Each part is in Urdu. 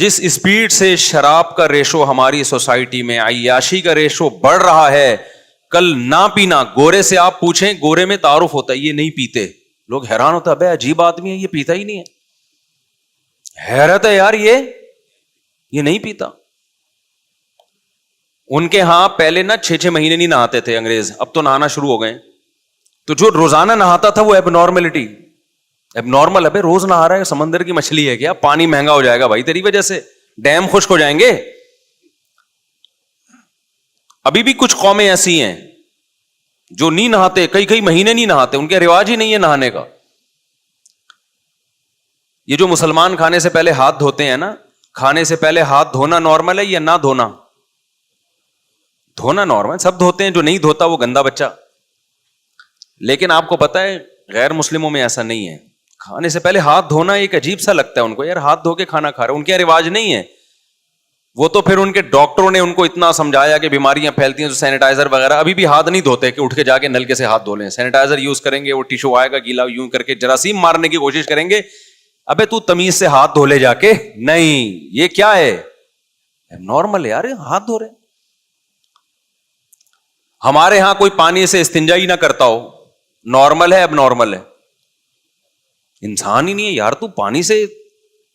جس اسپیڈ سے شراب کا ریشو ہماری سوسائٹی میں، عیاشی کا ریشو بڑھ رہا ہے، کل نہ پینا، گورے سے آپ پوچھیں، گورے میں تعارف ہوتا ہے یہ نہیں پیتے، لوگ حیران ہوتا ہے بے عجیب آدمی ہے یہ پیتا ہی نہیں ہے، حیرت ہے یار یہ نہیں پیتا. ان کے ہاں پہلے نا 6 مہینے نہیں نہاتے تھے انگریز، اب تو نہانا شروع ہو گئے. تو جو روزانہ نہاتا تھا وہ اب نارمل ہے، روز نہا رہا ہے، سمندر کی مچھلی ہے کیا، پانی مہنگا ہو جائے گا بھائی تیری وجہ سے، ڈیم خشک ہو جائیں گے. ابھی بھی کچھ قومیں ایسی ہیں جو نہیں نہاتے، کئی مہینے نہیں نہاتے، ان کے رواج ہی نہیں ہے نہانے کا. یہ جو مسلمان کھانے سے پہلے ہاتھ دھوتے ہیں نا، کھانے سے پہلے ہاتھ دھونا نارمل ہے یا نہ دھونا؟ دھونا نارمل، سب دھوتے ہیں، جو نہیں دھوتا وہ گندا بچہ. لیکن آپ کو پتا ہے غیر مسلموں میں ایسا نہیں ہے، کھانے سے پہلے ہاتھ دھونا ایک عجیب سا لگتا ہے ان کو، یار ہاتھ دھو کے کھانا کھا رہے، ان کے رواج نہیں ہے. وہ تو پھر ان کے ڈاکٹروں نے ان کو اتنا سمجھایا کہ بیماریاں پھیلتی ہیں تو سینیٹائزر وغیرہ، ابھی بھی ہاتھ نہیں دھوتے کہ اٹھ کے جا کے نلکے سے ہاتھ دھو لیں، سینیٹائزر یوز کریں گے، وہ ٹیشو آئے گا گیلا، یوں کر کے جراثیم مارنے کی کوشش کریں گے. ابے تو تمیز سے ہاتھ دھو لے جا کے، نہیں یہ کیا ہے، نارمل ہے یار ہاتھ دھو رہے. ہمارے ہاں کوئی پانی سے استنجا ہی نہ کرتا ہو، نارمل ہے اب نارمل ہے؟ انسان ہی نہیں ہے یار، تو پانی سے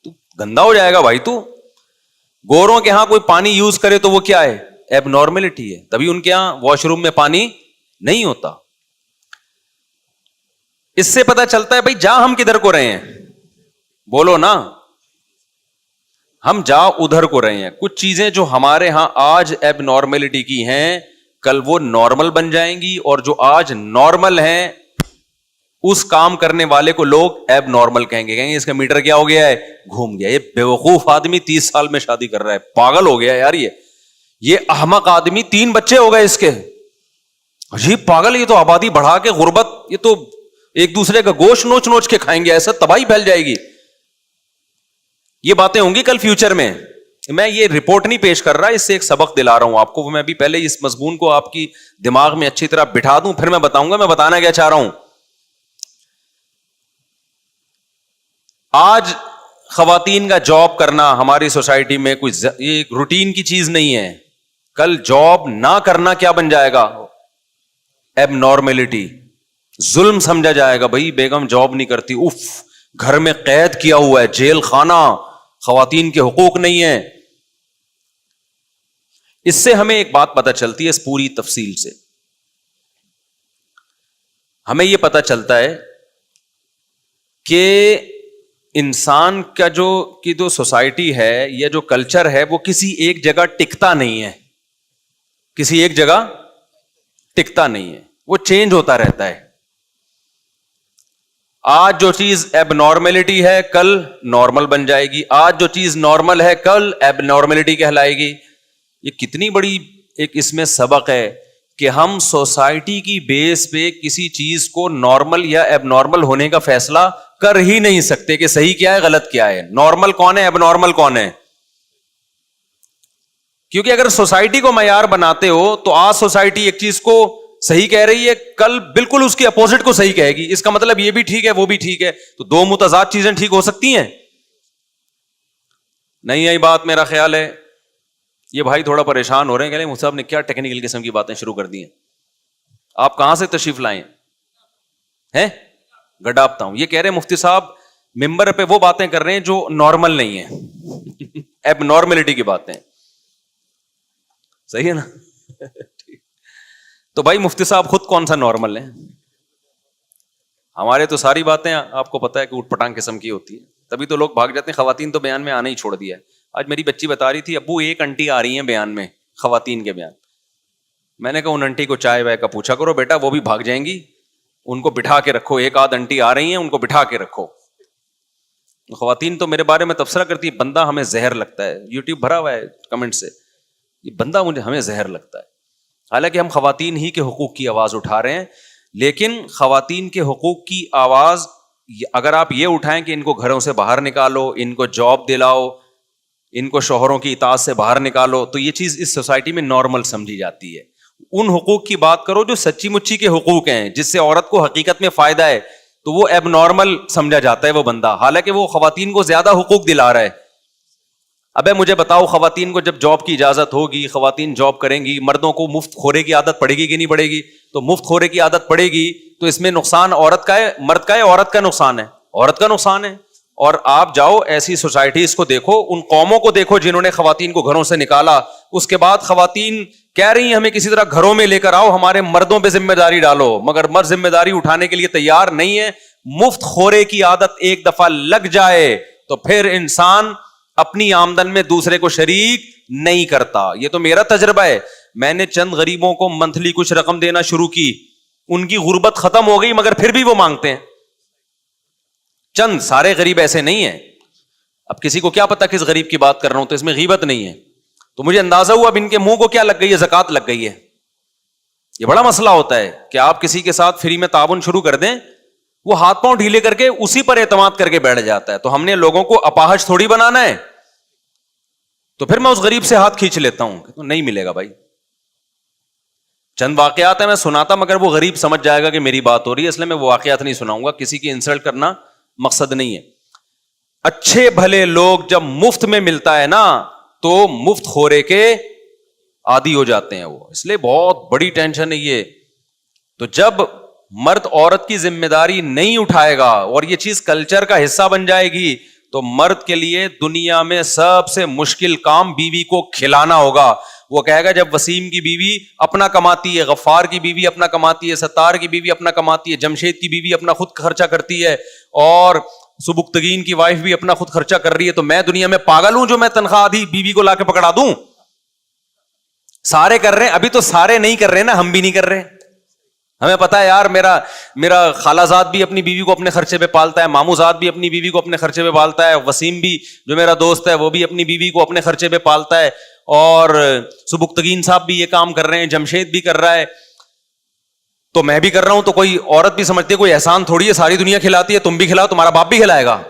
تو گندا ہو جائے گا بھائی. تو گوروں کے ہاں کوئی پانی یوز کرے تو وہ کیا ہے، اب نارملٹی ہے، تبھی ان کے ہاں واش روم میں پانی نہیں ہوتا. اس سے پتا چلتا ہے بھائی جا ہم کدھر کو رہے ہیں، بولو نا، ہم جا ادھر کو رہے ہیں. کچھ چیزیں جو ہمارے ہاں آج اب نارملٹی کی ہیں کل وہ نارمل بن جائیں گی، اور جو آج نارمل ہیں اس کام کرنے والے کو لوگ اب نارمل کہیں گے اس کا میٹر کیا ہو گیا ہے، گھوم گیا. یہ بیوقوف آدمی 30 سال میں شادی کر رہا ہے، پاگل ہو گیا یار. یہ احمق آدمی 3 بچے ہو گئے اس کے، عجیب پاگل. یہ تو آبادی بڑھا کے غربت، یہ تو ایک دوسرے کا گوشت نوچ نوچ کے کھائیں گے، ایسا تباہی پھیل جائے گی. یہ باتیں ہوں گی کل فیوچر میں. میں یہ رپورٹ نہیں پیش کر رہا، اس سے ایک سبق دلا رہا ہوں آپ کو. میں بھی پہلے اس مضمون کو آپ کی دماغ میں اچھی طرح بٹھا دوں، پھر میں بتاؤں گا میں بتانا کیا چاہ رہا ہوں. آج خواتین کا جاب کرنا ہماری سوسائٹی میں کوئی ایک روٹین کی چیز نہیں ہے. کل جاب نہ کرنا کیا بن جائے گا، اب نارملٹی، ظلم سمجھا جائے گا. بھائی بیگم جاب نہیں کرتی، اف گھر میں قید کیا ہوا ہے، جیل خانہ، خواتین کے حقوق نہیں ہیں. اس سے ہمیں ایک بات پتہ چلتی ہے، اس پوری تفصیل سے ہمیں یہ پتہ چلتا ہے کہ انسان کا جو سوسائٹی ہے یا جو کلچر ہے وہ کسی ایک جگہ ٹکتا نہیں ہے، کسی ایک جگہ ٹکتا نہیں ہے، وہ چینج ہوتا رہتا ہے. آج جو چیز اب نارملٹی ہے کل نارمل بن جائے گی، آج جو چیز نارمل ہے کل اب نارملٹی کہلائے گی. یہ کتنی بڑی ایک اس میں سبق ہے کہ ہم سوسائٹی کی بیس پہ کسی چیز کو نارمل یا اب نارمل ہونے کا فیصلہ کر ہی نہیں سکتے کہ صحیح کیا ہے غلط کیا ہے، نارمل کون ہے اب نارمل کون ہے. کیونکہ اگر سوسائٹی کو معیار بناتے ہو تو آج سوسائٹی ایک چیز کو صحیح کہہ رہی ہے، کل بالکل اس کی اپوزٹ کو صحیح کہے گی. اس کا مطلب یہ بھی ٹھیک ہے وہ بھی ٹھیک ہے، تو 2 متضاد چیزیں ٹھیک ہو سکتی ہیں؟ نہیں آئی بات میرا خیال ہے. یہ بھائی تھوڑا پریشان ہو رہے ہیں کہ مفتی صاحب نے کیا ٹیکنیکل قسم کی باتیں شروع کر دی ہیں. آپ کہاں سے تشریف لائے ہیں؟ گڈاپتا ہوں. یہ کہہ رہے ہیں مفتی صاحب ممبر پہ وہ باتیں کر رہے ہیں جو نارمل نہیں ہیں، اب نارملٹی کی باتیں. صحیح ہے نا؟ تو بھائی مفتی صاحب خود کون سا نارمل ہے؟ ہمارے تو ساری باتیں آپ کو پتا ہے کہ اٹھ پٹانگ قسم کی ہوتی ہے، تبھی تو لوگ بھاگ جاتے ہیں. خواتین تو بیان میں آنا ہی چھوڑ دیا ہے. آج میری بچی بتا رہی تھی ابو ایک انٹی آ رہی ہیں بیان میں، خواتین کے بیان. میں نے کہا ان انٹی کو چائے وائے کا پوچھا کرو بیٹا، وہ بھی بھاگ جائیں گی، ان کو بٹھا کے رکھو. ایک آدھ انٹی آ رہی ہیں ان کو بٹھا کے رکھو. خواتین تو میرے بارے میں تبصرہ کرتی ہے، بندہ ہمیں زہر لگتا ہے. یوٹیوب بھرا ہوا ہے کمنٹ سے، یہ بندہ ہمیں زہر لگتا ہے. حالانکہ ہم خواتین ہی کے حقوق کی آواز اٹھا رہے ہیں، لیکن خواتین کے حقوق کی آواز اگر آپ یہ اٹھائیں کہ ان کو گھروں سے باہر نکالو، ان کو جاب دلاؤ، ان کو شوہروں کی اطاعت سے باہر نکالو، تو یہ چیز اس سوسائٹی میں نارمل سمجھی جاتی ہے. ان حقوق کی بات کرو جو سچی مچی کے حقوق ہیں، جس سے عورت کو حقیقت میں فائدہ ہے، تو وہ اب نارمل سمجھا جاتا ہے وہ بندہ، حالانکہ وہ خواتین کو زیادہ حقوق دلا رہا ہے. ابے مجھے بتاؤ خواتین کو جب جاب کی اجازت ہوگی, خواتین جاب کریں گی, مردوں کو مفت خورے کی عادت پڑے گی کہ نہیں پڑے گی؟ تو مفت خورے کی عادت پڑے گی تو اس میں نقصان عورت کا ہے, مرد کا ہے؟ عورت کا نقصان ہے, عورت کا نقصان ہے. اور آپ جاؤ ایسی سوسائٹیز کو دیکھو, ان قوموں کو دیکھو جنہوں نے خواتین کو گھروں سے نکالا, اس کے بعد خواتین کہہ رہی ہیں ہمیں کسی طرح گھروں میں لے کر آؤ, ہمارے مردوں پہ ذمہ داری ڈالو, مگر مرد ذمہ داری اٹھانے کے لیے تیار نہیں ہے. مفت خورے کی عادت ایک دفعہ لگ جائے تو پھر انسان اپنی آمدن میں دوسرے کو شریک نہیں کرتا. یہ تو میرا تجربہ ہے. میں نے چند غریبوں کو منتھلی کچھ رقم دینا شروع کی, ان کی غربت ختم ہو گئی مگر پھر بھی وہ مانگتے ہیں. چند, سارے غریب ایسے نہیں ہیں. اب کسی کو کیا پتا کس غریب کی بات کر رہا ہوں, تو اس میں غیبت نہیں ہے. تو مجھے اندازہ ہوا اب ان کے منہ کو کیا لگ گئی ہے, زکات لگ گئی ہے. یہ بڑا مسئلہ ہوتا ہے کہ آپ کسی کے ساتھ فری میں تعاون شروع کر دیں, وہ ہاتھ پاؤں ڈھیلے کر کے اسی پر اعتماد کر کے بیٹھ جاتا ہے. تو ہم نے لوگوں کو اپاہج تھوڑی بنانا ہے. تو پھر میں اس غریب سے ہاتھ کھینچ لیتا ہوں, تو نہیں ملے گا بھائی. چند واقعات ہیں میں سناتا, مگر وہ غریب سمجھ جائے گا کہ میری بات ہو رہی ہے, اس لیے میں وہ واقعات نہیں سناؤں گا. کسی کی انسلٹ کرنا مقصد نہیں ہے. اچھے بھلے لوگ جب مفت میں ملتا ہے نا تو مفت خورے کے عادی ہو جاتے ہیں وہ, اس لیے بہت بڑی ٹینشن ہے یہ. تو جب مرد عورت کی ذمہ داری نہیں اٹھائے گا اور یہ چیز کلچر کا حصہ بن جائے گی, تو مرد کے لیے دنیا میں سب سے مشکل کام بیوی کو کھلانا ہوگا. وہ کہے گا جب وسیم کی بیوی اپنا کماتی ہے, غفار کی بیوی اپنا کماتی ہے, ستار کی بیوی اپنا کماتی ہے, جمشید کی بیوی اپنا خود خرچہ کرتی ہے, اور سبکتگین کی وائف بھی اپنا خود خرچہ کر رہی ہے, تو میں دنیا میں پاگل ہوں جو میں تنخواہ آدھی بیوی کو لا کے پکڑا دوں؟ سارے کر رہے ہیں. ابھی تو سارے نہیں کر رہے نا, ہم بھی نہیں کر رہے. ہمیں پتا ہے یار, میرا خالہ زاد بھی اپنی بیوی کو اپنے خرچے پہ پالتا ہے, مامو زاد بھی اپنی بیوی کو اپنے خرچے پہ پالتا ہے, وسیم بھی جو میرا دوست ہے وہ بھی اپنی بیوی کو اپنے خرچے پہ پالتا ہے, اور سبکتگین صاحب بھی یہ کام کر رہے ہیں, جمشید بھی کر رہا ہے, تو میں بھی کر رہا ہوں. تو کوئی عورت بھی سمجھتی ہے کوئی احسان تھوڑی ہے, ساری دنیا کھلاتی ہے, تم بھی کھلاؤ, تمہارا باپ بھی کھلائے گا.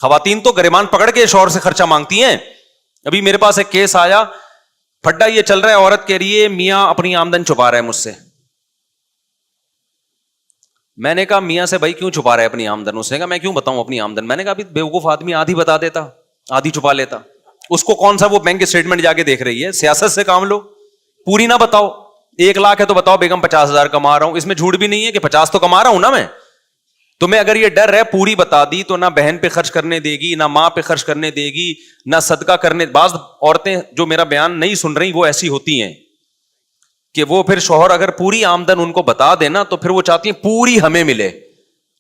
خواتین تو گریبان پکڑ کے شوہر سے خرچہ مانگتی ہیں. ابھی میرے پاس ایک کیس آیا, پھڈا یہ چل رہا ہے, عورت کہہ رہی ہے میاں اپنی آمدن چھپا رہا ہے مجھ سے. میں نے کہا میاں سے بھائی کیوں چھپا رہا ہے اپنی آمدن؟ اس نے کہا میں کیوں بتاؤں اپنی آمدن. میں نے کہا ابھی بیوقوف آدمی آدھی بتا دیتا, آدھی چھپا لیتا. اس کو کون سا وہ بینک اسٹیٹمنٹ جا کے دیکھ رہی ہے؟ سیاست سے کام لو, پوری نہ بتاؤ. 1 لاکھ ہے تو بتاؤ بیگم 50,000 کما رہا ہوں. اس میں جھوٹ بھی نہیں ہے کہ 50 تو کما رہا ہوں نا میں. تمہیں اگر یہ ڈر ہے پوری بتا دی تو نہ بہن پہ خرچ کرنے دے گی, نہ ماں پہ خرچ کرنے دے گی, نہ صدقہ کرنے. بعض عورتیں جو میرا بیان نہیں سن رہی وہ ایسی ہوتی ہیں کہ وہ پھر شوہر اگر پوری آمدن ان کو بتا دینا تو پھر وہ چاہتی ہیں پوری ہمیں ملے,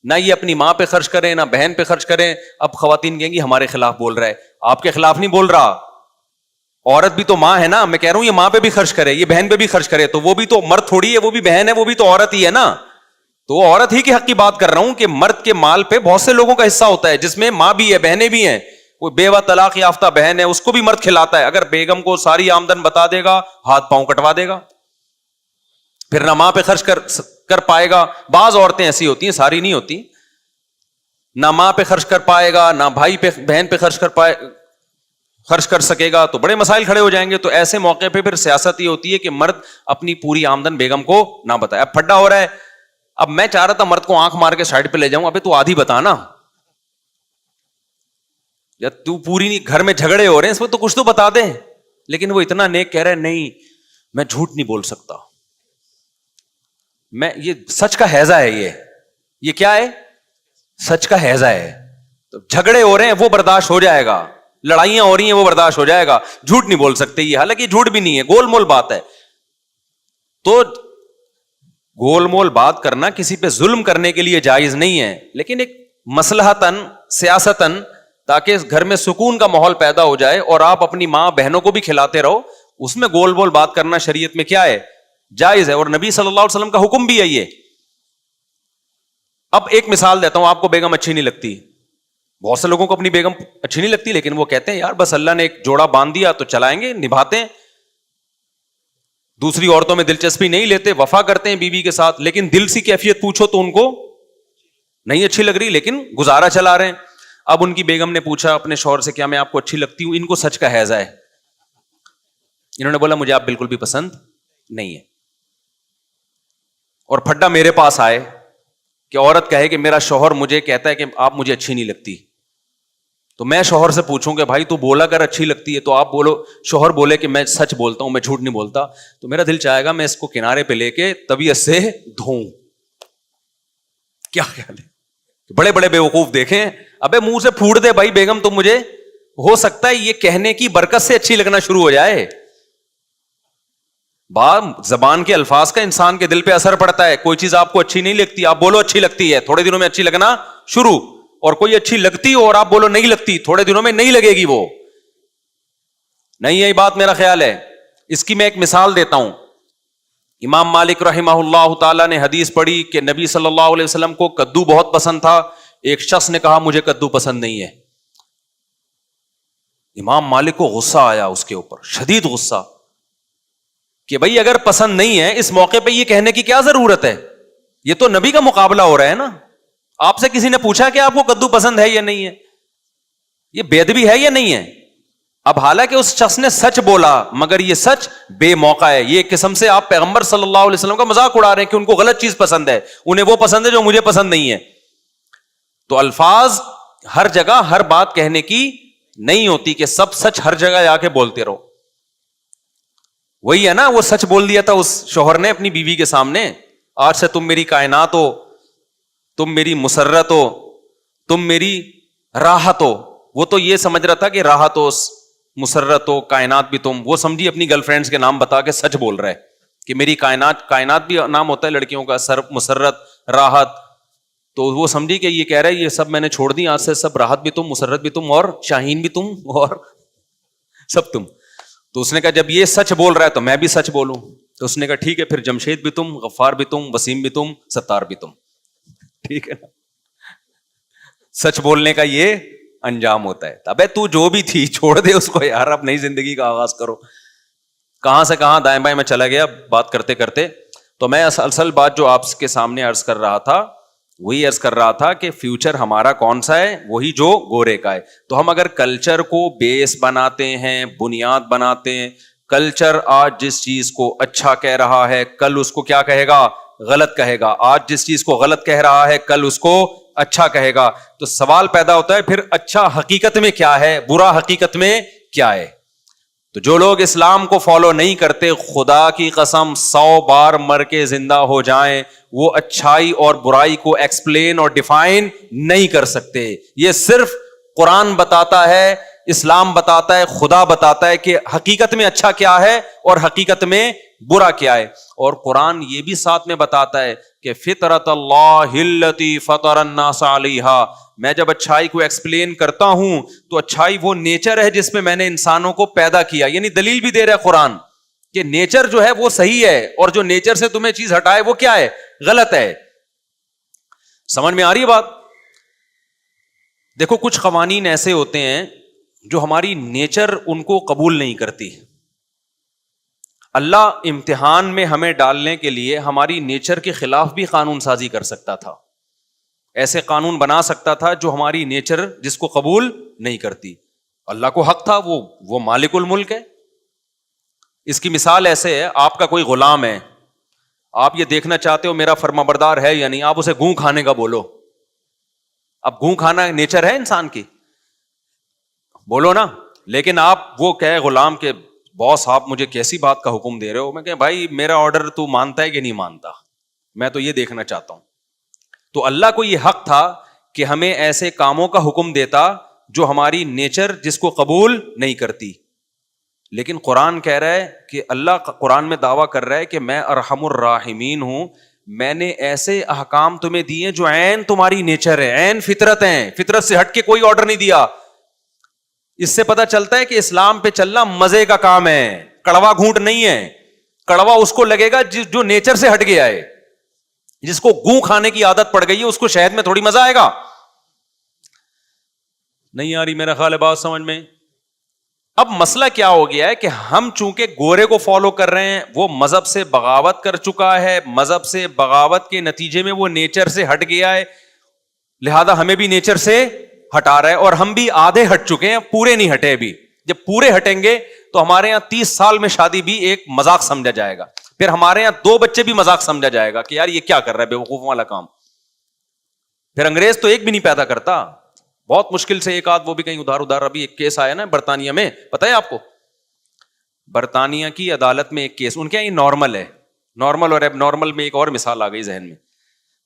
نہ یہ اپنی ماں پہ خرچ کریں نہ بہن پہ خرچ کریں. اب خواتین کہیں گی ہمارے خلاف بول رہا ہے. آپ کے خلاف نہیں بول رہا, عورت بھی تو ماں ہے نا. میں کہہ رہا ہوں یہ ماں پہ بھی خرچ کرے, یہ بہن پہ بھی خرچ کرے, تو وہ بھی تو مرد تھوڑی ہے, وہ بھی بہن ہے, وہ بھی تو عورت ہی ہے نا. تو وہ عورت ہی کے حق کی بات کر رہا ہوں کہ مرد کے مال پہ بہت سے لوگوں کا حصہ ہوتا ہے جس میں ماں بھی ہے, بہنیں بھی ہیں. کوئی بیوہ طلاق یافتہ بہن ہے, اس کو بھی مرد کھلاتا ہے. اگر بیگم کو ساری آمدن بتا دے گا ہاتھ پاؤں کٹوا دے گا, پھر نہ ماں پہ خرچ کر پائے گا. بعض عورتیں ایسی ہوتی ہیں, ساری نہیں ہوتی, نہ ماں پہ خرچ کر پائے گا, نہ بھائی پہ بہن پہ خرچ کر سکے گا, تو بڑے مسائل کھڑے ہو جائیں گے. تو ایسے موقع پہ پھر سیاست یہ ہوتی ہے کہ مرد اپنی پوری آمدن بیگم کو نہ بتائے. اب پھڈا ہو رہا ہے, اب میں چاہ رہا تھا مرد کو آنکھ مار کے سائڈ پہ لے جاؤں, ابھی تو آدھی بتا نا, یا تو پوری نہیں, گھر میں جھگڑے ہو رہے ہیں اس میں تو کچھ تو بتا دیں. لیکن وہ اتنا نیک کہہ رہے نہیں میں جھوٹ نہیں بول سکتا, میں یہ سچ کا ہیضہ ہے, یہ کیا ہے؟ سچ کا ہیضہ ہے. تو جھگڑے ہو رہے ہیں وہ برداشت ہو جائے گا, لڑائیاں ہو رہی ہیں وہ برداشت ہو جائے گا, جھوٹ نہیں بول سکتے. یہ حالانکہ جھوٹ بھی نہیں ہے, گول مول بات ہے. تو گول مول بات کرنا کسی پہ ظلم کرنے کے لیے جائز نہیں ہے, لیکن ایک مصلحتاً سیاستاً تاکہ گھر میں سکون کا ماحول پیدا ہو جائے اور آپ اپنی ماں بہنوں کو بھی کھلاتے رہو, اس میں گول بول بات کرنا شریعت میں کیا ہے؟ جائز ہے. اور نبی صلی اللہ علیہ وسلم کا حکم بھی ہے یہ. اب ایک مثال دیتا ہوں, آپ کو بیگم اچھی نہیں لگتی, بہت سے لوگوں کو اپنی بیگم اچھی نہیں لگتی, لیکن وہ کہتے ہیں یار بس اللہ نے ایک جوڑا باندھ دیا تو چلائیں گے, نبھاتے ہیں, دوسری عورتوں میں دلچسپی نہیں لیتے, وفا کرتے ہیں بیوی کے ساتھ. لیکن دل سی کیفیت پوچھو تو ان کو نہیں اچھی لگ رہی, لیکن گزارا چلا رہے ہیں. اب ان کی بیگم نے پوچھا اپنے شوہر سے کیا میں آپ کو اچھی لگتی ہوں؟ ان کو سچ کا ہیضہ ہے, انہوں نے بولا مجھے آپ بالکل بھی پسند نہیں ہے. اور پھڈا میرے پاس آئے کہ عورت کہے کہ میرا شوہر مجھے کہتا ہے کہ آپ مجھے اچھی نہیں لگتی, تو میں شوہر سے پوچھوں کہ بھائی تو بولا کر اچھی لگتی ہے, تو آپ بولو, شوہر بولے کہ میں سچ بولتا ہوں, میں جھوٹ نہیں بولتا, تو میرا دل چاہے گا میں اس کو کنارے پہ لے کے طبیعت سے دھوؤں. کیا خیال ہے؟ بڑے بڑے بیوقوف دیکھیں, ابے منہ سے پھوٹ دے بھائی بیگم تم مجھے, ہو سکتا ہے یہ کہنے کی برکت سے اچھی لگنا شروع ہو جائے. زبان کے الفاظ کا انسان کے دل پہ اثر پڑتا ہے. کوئی چیز آپ کو اچھی نہیں لگتی, آپ بولو اچھی لگتی ہے, تھوڑے دنوں میں اچھی لگنا شروع, اور کوئی اچھی لگتی ہو اور آپ بولو نہیں لگتی, تھوڑے دنوں میں نہیں لگے گی. وہ نہیں, یہی بات میرا خیال ہے. اس کی میں ایک مثال دیتا ہوں. امام مالک رحمہ اللہ تعالیٰ نے حدیث پڑھی کہ نبی صلی اللہ علیہ وسلم کو کدو بہت پسند تھا. ایک شخص نے کہا مجھے کدو پسند نہیں ہے. امام مالک کو غصہ آیا اس کے اوپر, شدید غصہ, کہ بھائی اگر پسند نہیں ہے اس موقع پہ یہ کہنے کی کیا ضرورت ہے, یہ تو نبی کا مقابلہ ہو رہا ہے نا. آپ سے کسی نے پوچھا کہ آپ کو کدو پسند ہے یا نہیں ہے, یہ بے ادبی ہے یا نہیں ہے. اب حالانکہ اس شخص نے سچ بولا مگر یہ سچ بے موقع ہے. یہ ایک قسم سے آپ پیغمبر صلی اللہ علیہ وسلم کا مذاق اڑا رہے ہیں کہ ان کو غلط چیز پسند ہے, انہیں وہ پسند ہے جو مجھے پسند نہیں ہے. تو الفاظ ہر جگہ ہر بات کہنے کی نہیں ہوتی کہ سب سچ ہر جگہ جا کے بولتے رہو. وہی ہے نا, وہ سچ بول دیا تھا اس شوہر نے اپنی بیوی کے سامنے, آج سے تم میری کائنات ہو, تم میری مسرت ہو, تم میری راحت ہو. وہ تو یہ سمجھ رہا تھا کہ راحت ہو, مسرت ہو, کائنات بھی تم, وہ سمجھی اپنی گرل فرینڈز کے نام بتا کے سچ بول رہا ہے کہ میری کائنات. کائنات بھی نام ہوتا ہے لڑکیوں کا, مسرت, راحت. تو وہ سمجھی کہ یہ کہہ رہا ہے یہ سب میں نے چھوڑ دی, آج سے سب راحت بھی تم, مسرت بھی تم, اور شاہین بھی تم, اور سب تم. تو اس نے کہا جب یہ سچ بول رہا ہے تو میں بھی سچ بولوں. تو اس نے کہا ٹھیک ہے پھر جمشید بھی تم, غفار بھی تم, وسیم بھی تم, ستار بھی تم. ٹھیک ہے نا, سچ بولنے کا یہ انجام ہوتا ہے. ابے تو جو بھی تھی چھوڑ دے اس کو یار, اب نئی زندگی کا آغاز کرو. کہاں سے کہاں دائیں بائیں میں چلا گیا بات کرتے کرتے. تو میں اصل بات جو آپ کے سامنے عرض کر رہا تھا وہی عرض کر رہا تھا کہ فیوچر ہمارا کون سا ہے, وہی جو گورے کا ہے. تو ہم اگر کلچر کو بیس بناتے ہیں, بنیاد بناتے ہیں, کلچر آج جس چیز کو اچھا کہہ رہا ہے کل اس کو کیا کہے گا, غلط کہے گا. آج جس چیز کو غلط کہہ رہا ہے کل اس کو اچھا کہے گا. تو سوال پیدا ہوتا ہے پھر اچھا حقیقت میں کیا ہے, برا حقیقت میں کیا ہے. تو جو لوگ اسلام کو فالو نہیں کرتے, خدا کی قسم 100 بار مر کے زندہ ہو جائیں, وہ اچھائی اور برائی کو ایکسپلین اور ڈیفائن نہیں کر سکتے. یہ صرف قرآن بتاتا ہے, اسلام بتاتا ہے, خدا بتاتا ہے کہ حقیقت میں اچھا کیا ہے اور حقیقت میں برا کیا ہے. اور قرآن یہ بھی ساتھ میں بتاتا ہے کہ فطرت اللہ التی فطر الناس علیہا. میں جب اچھائی کو ایکسپلین کرتا ہوں تو اچھائی وہ نیچر ہے جس میں میں نے انسانوں کو پیدا کیا. یعنی دلیل بھی دے رہا ہے قرآن کہ نیچر جو ہے وہ صحیح ہے, اور جو نیچر سے تمہیں چیز ہٹائے وہ کیا ہے, غلط ہے. سمجھ میں آ رہی ہے بات؟ دیکھو کچھ قوانین ایسے ہوتے ہیں جو ہماری نیچر ان کو قبول نہیں کرتی. اللہ امتحان میں ہمیں ڈالنے کے لیے ہماری نیچر کے خلاف بھی قانون سازی کر سکتا تھا, ایسے قانون بنا سکتا تھا جو ہماری نیچر جس کو قبول نہیں کرتی. اللہ کو حق تھا, وہ مالک الملک ہے. اس کی مثال ایسے ہے, آپ کا کوئی غلام ہے, آپ یہ دیکھنا چاہتے ہو میرا فرما بردار ہے یا نہیں, آپ اسے گوں کھانے کا بولو. اب گوں کھانا نیچر ہے انسان کی, بولو نا. لیکن آپ وہ کہے غلام کے باس آپ مجھے کیسی بات کا حکم دے رہے ہو, میں کہ بھائی میرا آرڈر تو مانتا ہے کہ نہیں مانتا, میں تو یہ دیکھنا چاہتا ہوں. تو اللہ کو یہ حق تھا کہ ہمیں ایسے کاموں کا حکم دیتا جو ہماری نیچر جس کو قبول نہیں کرتی. لیکن قرآن کہہ رہا ہے کہ اللہ قرآن میں دعویٰ کر رہا ہے کہ میں ارحم الراحمین ہوں, میں نے ایسے احکام تمہیں دیے جو عین تمہاری نیچر ہے, عین فطرت ہیں, فطرت سے ہٹ کے کوئی آرڈر نہیں دیا. اس سے پتہ چلتا ہے کہ اسلام پہ چلنا مزے کا کام ہے, کڑوا گھونٹ نہیں ہے. کڑوا اس کو لگے گا جو نیچر سے ہٹ گیا ہے, جس کو گوں کھانے کی عادت پڑ گئی ہے, اس کو شہد میں تھوڑی مزہ آئے گا. نہیں آ رہی میرا خیال ہے بات سمجھ میں. اب مسئلہ کیا ہو گیا ہے کہ ہم چونکہ گورے کو فالو کر رہے ہیں, وہ مذہب سے بغاوت کر چکا ہے, مذہب سے بغاوت کے نتیجے میں وہ نیچر سے ہٹ گیا ہے, لہذا ہمیں بھی نیچر سے ہٹا رہا ہے. اور ہم بھی آدھے ہٹ چکے ہیں, پورے نہیں ہٹے ابھی. جب پورے ہٹیں گے تو ہمارے یہاں 30 سال میں شادی بھی ایک مذاق سمجھا جائے گا, پھر ہمارے یہاں 2 بچے بھی مذاق سمجھا جائے گا کہ یار یہ کیا کر رہا ہے, بے وقوف والا کام. پھر انگریز تو ایک بھی نہیں پیدا کرتا, بہت مشکل سے ایک آدھ وہ بھی کہیں ادھر. ابھی ایک کیس آیا نا برطانیہ میں, پتہ ہے آپ کو, برطانیہ کی عدالت میں ایک کیس, ان کے یہاں یہ نارمل ہے, نارمل اور ایب نارمل میں ایک اور مثال آ گئی ذہن میں.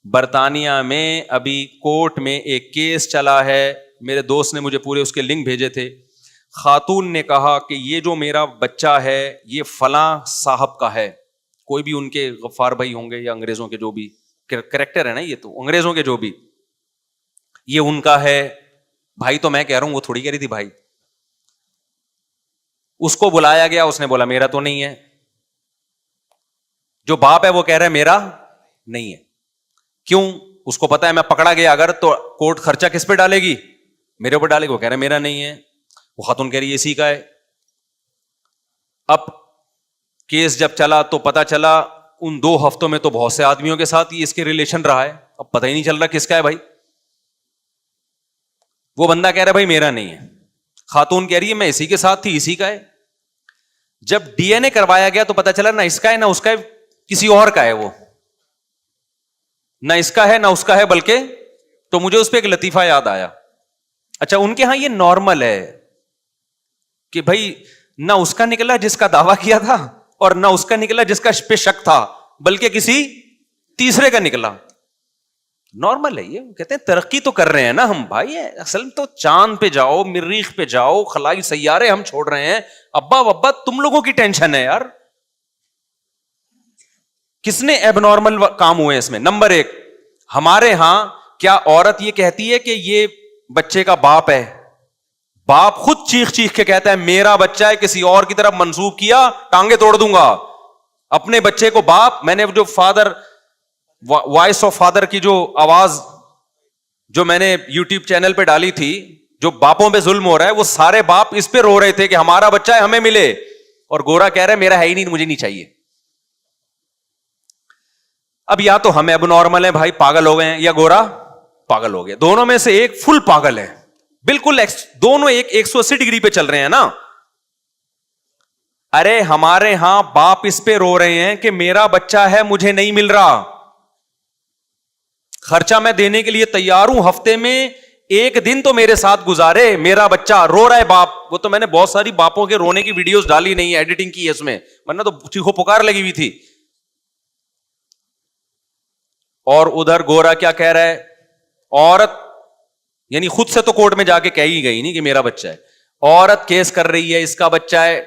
برطانیہ میں ابھی کورٹ میں ایک کیس چلا ہے, میرے دوست نے مجھے پورے اس کے لنک بھیجے تھے. خاتون نے کہا کہ یہ جو میرا بچہ ہے یہ فلاں صاحب کا ہے, کوئی بھی ان کے غفار بھائی ہوں گے یا انگریزوں کے جو بھی کریکٹر ہے نا, یہ تو انگریزوں کے جو بھی, یہ ان کا ہے. بھائی تو میں کہہ رہا ہوں, وہ تھوڑی کہہ رہی تھی بھائی. اس کو بلایا گیا, اس نے بولا میرا تو نہیں ہے. جو باپ ہے وہ کہہ رہا ہے میرا نہیں ہے. کیوں؟ اس کو پتا ہے میں پکڑا گیا اگر تو کورٹ خرچہ کس پہ ڈالے گی, میرے اوپر ڈالے گی. وہ کہہ رہا ہے میرا نہیں ہے. وہ خاتون کہہ رہی ہے اسی کا ہے. اب کیس جب چلا تو پتا چلا ان 2 ہفتوں میں تو بہت سے آدمیوں کے ساتھ یہ اس کے ریلیشن رہا ہے. اب پتہ ہی نہیں چل رہا کس کا ہے بھائی. وہ بندہ کہہ رہا ہے بھائی میرا نہیں ہے, خاتون کہہ رہی ہے میں اسی کے ساتھ تھی, اسی کا ہے. جب ڈی این اے کروایا گیا تو پتا چلا نہ اس کا ہے نہ اس کا ہے, کسی اور کا ہے. وہ نہ اس کا ہے نہ اس کا ہے بلکہ, تو مجھے اس پہ ایک لطیفہ یاد آیا. اچھا ان کے ہاں یہ نارمل ہے کہ بھائی نہ اس کا نکلا جس کا دعویٰ کیا تھا اور نہ اس کا نکلا جس کا پہ شک تھا, بلکہ کسی تیسرے کا نکلا. نارمل ہے یہ. کہتے ہیں ترقی تو کر رہے ہیں نا ہم بھائی, اصل تو چاند پہ جاؤ, مریخ پہ جاؤ, خلائی سیارے ہم چھوڑ رہے ہیں. ابا تم لوگوں کی ٹینشن ہے یار. کس نے ایب نارمل کام ہوئے اس میں؟ نمبر 1, ہمارے ہاں کیا عورت یہ کہتی ہے کہ یہ بچے کا باپ ہے؟ باپ خود چیخ چیخ کے کہتا ہے میرا بچہ ہے, کسی اور کی طرف منسوب کیا ٹانگے توڑ دوں گا. اپنے بچے کو باپ, میں نے جو فادر وائس آف فادر کی جو آواز جو میں نے یوٹیوب چینل پہ ڈالی تھی, جو باپوں پہ ظلم ہو رہا ہے, وہ سارے باپ اس پہ رو رہے تھے کہ ہمارا بچہ ہے ہمیں ملے, اور گورا کہہ رہا ہے میرا ہے ہی نہیں, مجھے نہیں چاہیے. اب یا تو ہم اب نارمل ہیں بھائی, پاگل ہو گئے ہیں, یا گورا پاگل ہو گیا. دونوں میں سے ایک فل پاگل ہے, بالکل دونوں ایک 180 ڈگری پہ چل رہے ہیں نا. ارے ہمارے ہاں باپ اس پہ رو رہے ہیں کہ میرا بچہ ہے مجھے نہیں مل رہا, خرچہ میں دینے کے لیے تیار ہوں, ہفتے میں 1 دن تو میرے ساتھ گزارے, میرا بچہ رو رہا ہے. باپ, وہ تو میں نے بہت ساری باپوں کے رونے کی ویڈیوز ڈالی نہیں, ایڈیٹنگ کی ہے اس میں, ورنہ تو چیخو پکار لگی ہوئی تھی. اور ادھر گورا کیا کہہ رہا ہے, عورت یعنی خود سے تو کورٹ میں جا کے کہہ ہی گئی نہیں کہ میرا بچہ ہے, عورت کیس کر رہی ہے اس کا بچہ ہے,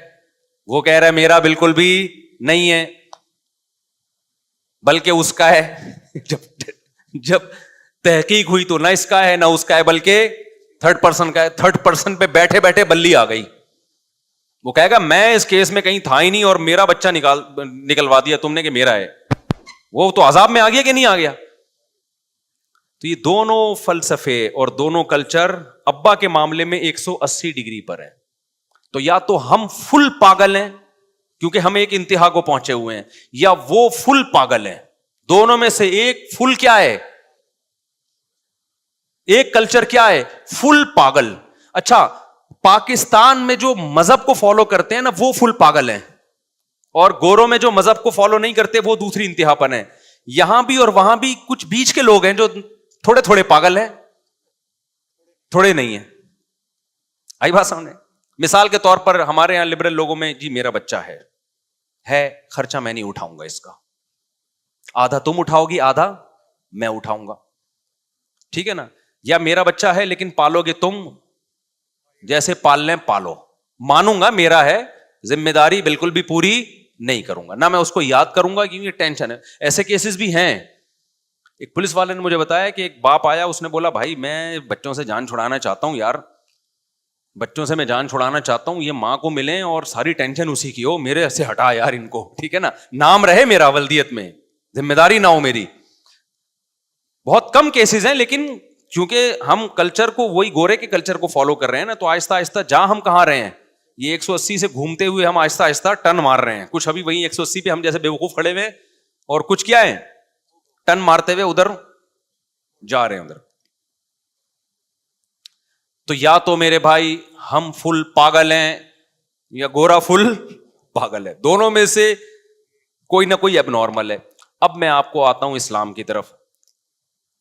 وہ کہہ رہا ہے میرا بالکل بھی نہیں ہے بلکہ اس کا ہے. جب تحقیق ہوئی تو نہ اس کا ہے نہ اس کا ہے بلکہ 3rd پرسن کا ہے. 3rd پرسن پہ بیٹھے بیٹھے بلی آ گئی. وہ کہے گا میں اس کیس میں کہیں تھا ہی نہیں اور میرا بچہ نکلوا دیا تم نے کہ میرا ہے. وہ تو عذاب میں آ گیا کہ نہیں آ گیا. تو یہ دونوں فلسفے اور دونوں کلچر ابا کے معاملے میں 180 ڈگری پر ہیں. تو یا تو ہم فل پاگل ہیں کیونکہ ہم ایک انتہا کو پہنچے ہوئے ہیں, یا وہ فل پاگل ہیں. دونوں میں سے ایک فل کیا ہے, ایک کلچر کیا ہے, فل پاگل. اچھا پاکستان میں جو مذہب کو فالو کرتے ہیں نا وہ فل پاگل ہیں, اور گوروں میں جو مذہب کو فالو نہیں کرتے وہ دوسری انتہا پر ہیں. یہاں بھی اور وہاں بھی کچھ بیچ کے لوگ ہیں جو تھوڑے تھوڑے پاگل ہیں, تھوڑے نہیں ہیں. آئی بات سامنے. مثال کے طور پر ہمارے یہاں لبرل لوگوں میں جی میرا بچہ ہے خرچہ میں نہیں اٹھاؤں گا اس کا, آدھا تم اٹھاؤ گی آدھا میں اٹھاؤں گا, ٹھیک ہے نا. یا میرا بچہ ہے لیکن پالو گے تم, جیسے پالنے پالو, مانوں گا میرا ہے, ذمہ داری بالکل بھی پوری نہیں کروں گا, نہ میں اس کو یاد کروں گا کیونکہ ٹینشن ہے. ایسے کیسز بھی ہیں. ایک پولیس والے نے مجھے بتایا کہ ایک باپ آیا, اس نے بولا بھائی میں بچوں سے جان چھڑانا چاہتا ہوں یار, بچوں سے میں جان چھڑانا چاہتا ہوں, یہ ماں کو ملیں اور ساری ٹینشن اسی کی ہو, میرے سے ہٹا یار ان کو, ٹھیک ہے نا, نام رہے میرا ولدیت میں, ذمہ داری نہ ہو میری. بہت کم کیسز ہیں, لیکن چونکہ ہم کلچر کو وہی گورے کے کلچر کو فالو کر رہے ہیں نا, تو آہستہ آہستہ جہاں ہم کہاں رہے ہیں, یہ 180 سے گھومتے ہوئے ہم آہستہ آہستہ ٹرن مار رہے ہیں. کچھ ابھی وہی 180 پہ ہم جیسے بیوقوف کھڑے ہوئے, اور کچھ کیا ہے ٹرن مارتے ہوئے ادھر جا رہے ہیں ادھر. تو یا تو میرے بھائی ہم فل پاگل ہیں یا گورا فل پاگل ہے, دونوں میں سے کوئی نہ کوئی اب نارمل ہے. اب میں آپ کو آتا ہوں اسلام کی طرف.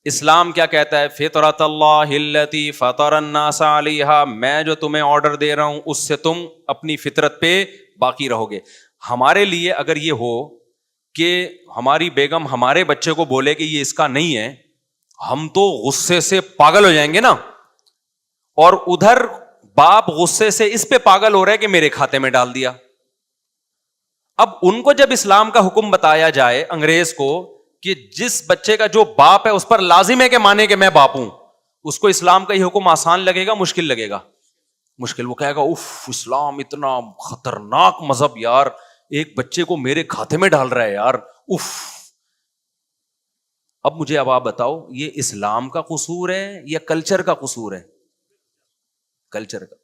اسلام کیا کہتا ہے؟ فطرت اللہ التی فطر الناس علیہا، میں جو تمہیں آرڈر دے رہا ہوں اس سے تم اپنی فطرت پہ باقی رہو گے. ہمارے لیے اگر یہ ہو کہ ہماری بیگم ہمارے بچے کو بولے کہ یہ اس کا نہیں ہے، ہم تو غصے سے پاگل ہو جائیں گے نا. اور ادھر باپ غصے سے اس پہ پاگل ہو رہا ہے کہ میرے کھاتے میں ڈال دیا. اب ان کو جب اسلام کا حکم بتایا جائے انگریز کو کہ جس بچے کا جو باپ ہے اس پر لازم ہے کہ مانے کہ میں باپ ہوں، اس کو اسلام کا یہ حکم آسان لگے گا مشکل لگے گا؟ مشکل. وہ کہے گا اف اسلام اتنا خطرناک مذہب یار، ایک بچے کو میرے کھاتے میں ڈال رہا ہے یار، اف. اب مجھے اب آپ بتاؤ یہ اسلام کا قصور ہے یا کلچر کا قصور ہے؟ کلچر کا.